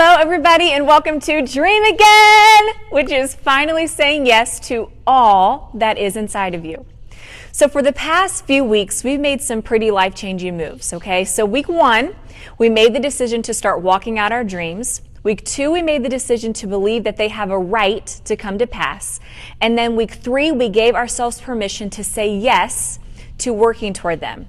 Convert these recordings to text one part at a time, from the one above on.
Hello, everybody, and welcome to Dream Again, which is finally saying yes to all that is inside of you. So for the past few weeks, we've made some pretty life-changing moves, okay? So week 1, we made the decision to start walking out our dreams. Week 2, we made the decision to believe that they have a right to come to pass. And then week 3, we gave ourselves permission to say yes to working toward them.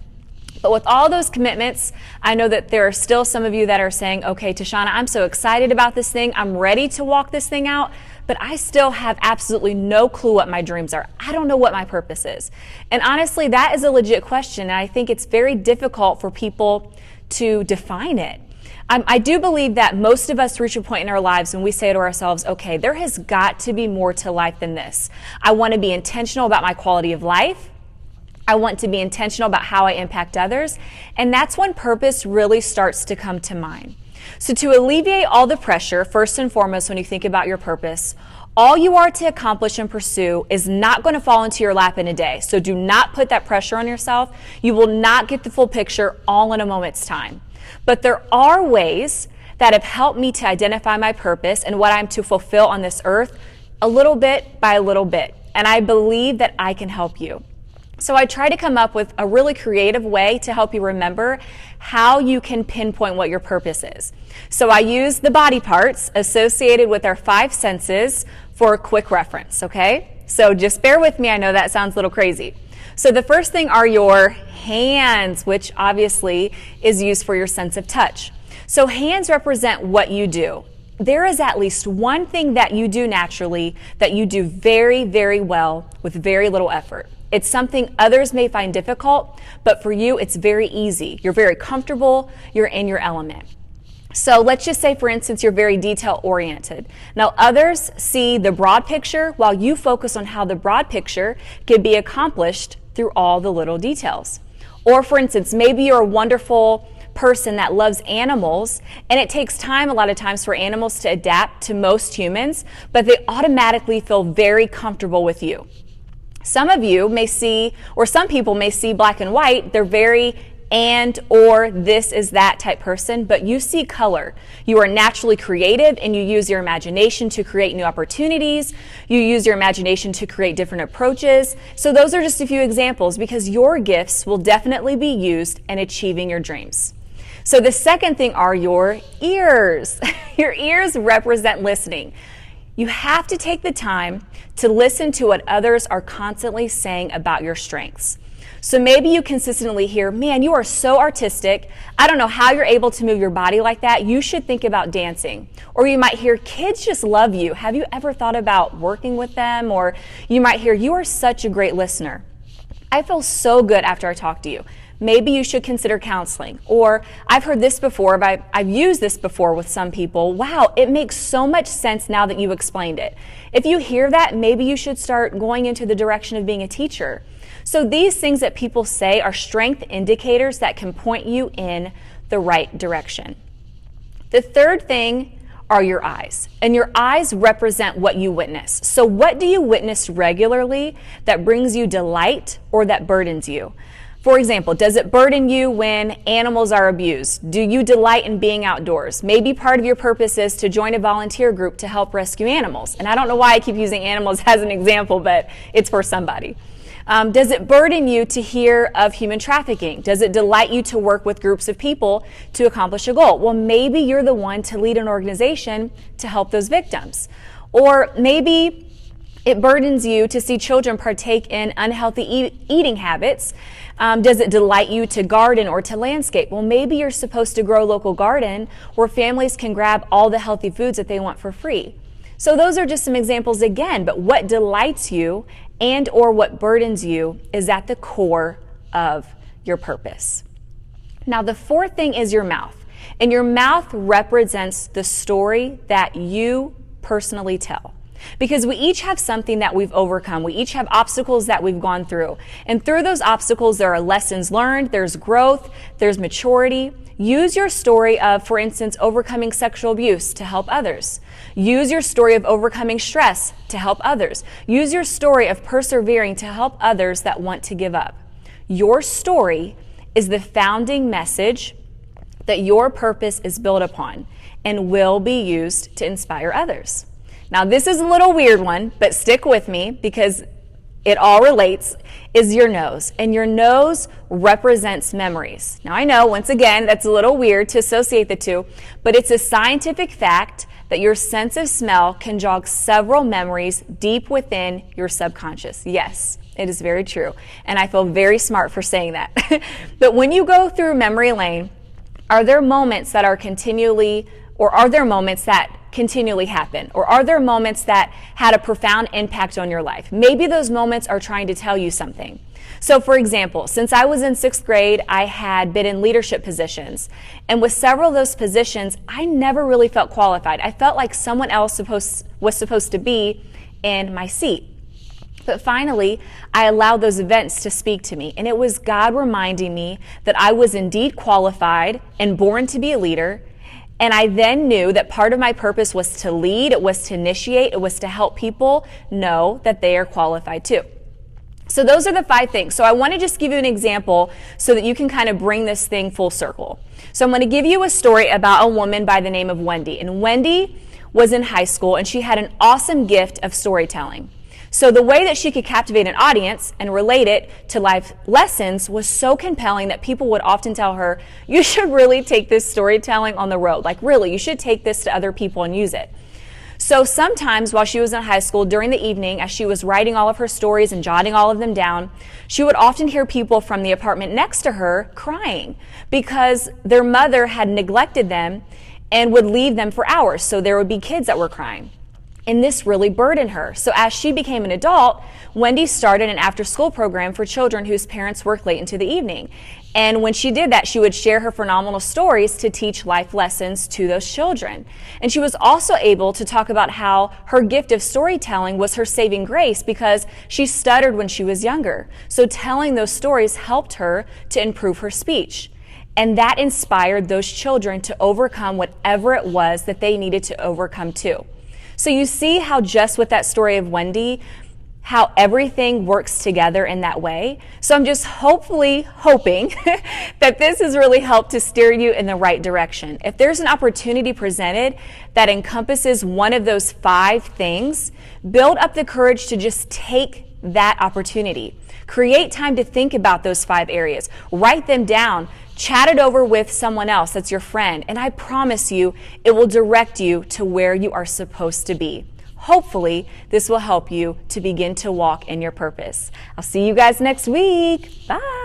But with all those commitments, I know that there are still some of you that are saying, okay, Tishonna, I'm so excited about this thing. I'm ready to walk this thing out, but I still have absolutely no clue what my dreams are. I don't know what my purpose is. And honestly, that is a legit question. And I think it's very difficult for people to define it. I do believe that most of us reach a point in our lives when we say to ourselves, okay, there has got to be more to life than this. I want to be intentional about my quality of life. I want to be intentional about how I impact others, and that's when purpose really starts to come to mind. So to alleviate all the pressure, first and foremost, when you think about your purpose, all you are to accomplish and pursue is not going to fall into your lap in a day. So do not put that pressure on yourself. You will not get the full picture all in a moment's time. But there are ways that have helped me to identify my purpose and what I'm to fulfill on this earth a little bit by a little bit. And I believe that I can help you. So I try to come up with a really creative way to help you remember how you can pinpoint what your purpose is. So I use the body parts associated with our 5 senses for a quick reference, okay? So just bear with me, I know that sounds a little crazy. So the first thing are your hands, which obviously is used for your sense of touch. So hands represent what you do. There is at least one thing that you do naturally that you do very, very well with very little effort. It's something others may find difficult, but for you, it's very easy. You're very comfortable, you're in your element. So let's just say, for instance, you're very detail-oriented. Now, others see the broad picture while you focus on how the broad picture can be accomplished through all the little details. Or, for instance, maybe you're a wonderful person that loves animals, and it takes time a lot of times for animals to adapt to most humans, but they automatically feel very comfortable with you. Some of you may see, or some people may see black and white. They're very and or this is that type person, but you see color. You are naturally creative and you use your imagination to create new opportunities. You use your imagination to create different approaches. So those are just a few examples because your gifts will definitely be used in achieving your dreams. So the second thing are your ears. Your ears represent listening. You have to take the time to listen to what others are constantly saying about your strengths. So maybe you consistently hear, man, you are so artistic. I don't know how you're able to move your body like that. You should think about dancing. Or you might hear, kids just love you. Have you ever thought about working with them? Or you might hear, you are such a great listener. I feel so good after I talk to you. Maybe you should consider counseling. Or I've heard this before, but I've used this before with some people. Wow, it makes so much sense now that you explained it. If you hear that, maybe you should start going into the direction of being a teacher. So these things that people say are strength indicators that can point you in the right direction. The third thing are your eyes, and your eyes represent what you witness. So what do you witness regularly that brings you delight or that burdens you? For example, does it burden you when animals are abused? Do you delight in being outdoors? Maybe part of your purpose is to join a volunteer group to help rescue animals. And I don't know why I keep using animals as an example, but it's for somebody. Does it burden you to hear of human trafficking? Does it delight you to work with groups of people to accomplish a goal? Well, maybe you're the one to lead an organization to help those victims. Or maybe it burdens you to see children partake in unhealthy eating habits. Does it delight you to garden or to landscape? Well, maybe you're supposed to grow a local garden where families can grab all the healthy foods that they want for free. So those are just some examples again, but what delights you and or what burdens you is at the core of your purpose. Now, the fourth thing is your mouth. And your mouth represents the story that you personally tell. Because we each have something that we've overcome. We each have obstacles that we've gone through. And through those obstacles, there are lessons learned, there's growth, there's maturity. Use your story of, for instance, overcoming sexual abuse to help others. Use your story of overcoming stress to help others. Use your story of persevering to help others that want to give up. Your story is the founding message that your purpose is built upon and will be used to inspire others. Now, this is a little weird one, but stick with me because it all relates, is your nose. And your nose represents memories. Now, I know, once again, that's a little weird to associate the two, but it's a scientific fact that your sense of smell can jog several memories deep within your subconscious. Yes, it is very true. And I feel very smart for saying that. But when you go through memory lane, are there moments that continually happen? Or are there moments that had a profound impact on your life? Maybe those moments are trying to tell you something. So for example, since I was in 6th grade, I had been in leadership positions. And with several of those positions, I never really felt qualified. I felt like someone else was supposed to be in my seat. But finally, I allowed those events to speak to me. And it was God reminding me that I was indeed qualified and born to be a leader. And I then knew that part of my purpose was to lead, it was to initiate, it was to help people know that they are qualified too. So those are the 5 things. So I want to just give you an example so that you can kind of bring this thing full circle. So I'm going to give you a story about a woman by the name of Wendy. And Wendy was in high school and she had an awesome gift of storytelling. So the way that she could captivate an audience and relate it to life lessons was so compelling that people would often tell her, you should really take this storytelling on the road. Like really, you should take this to other people and use it. So sometimes while she was in high school during the evening, as she was writing all of her stories and jotting all of them down, she would often hear people from the apartment next to her crying because their mother had neglected them and would leave them for hours. So there would be kids that were crying. And this really burdened her. So as she became an adult, Wendy started an after-school program for children whose parents worked late into the evening. And when she did that, she would share her phenomenal stories to teach life lessons to those children. And she was also able to talk about how her gift of storytelling was her saving grace because she stuttered when she was younger. So telling those stories helped her to improve her speech. And that inspired those children to overcome whatever it was that they needed to overcome too. So you see how just with that story of Wendy, how everything works together in that way. So I'm just hoping that this has really helped to steer you in the right direction. If there's an opportunity presented that encompasses one of those 5 things, build up the courage to just take that opportunity. Create time to think about those 5 areas. Write them down. Chat it over with someone else that's your friend, and I promise you it will direct you to where you are supposed to be. Hopefully, this will help you to begin to walk in your purpose. I'll see you guys next week. Bye.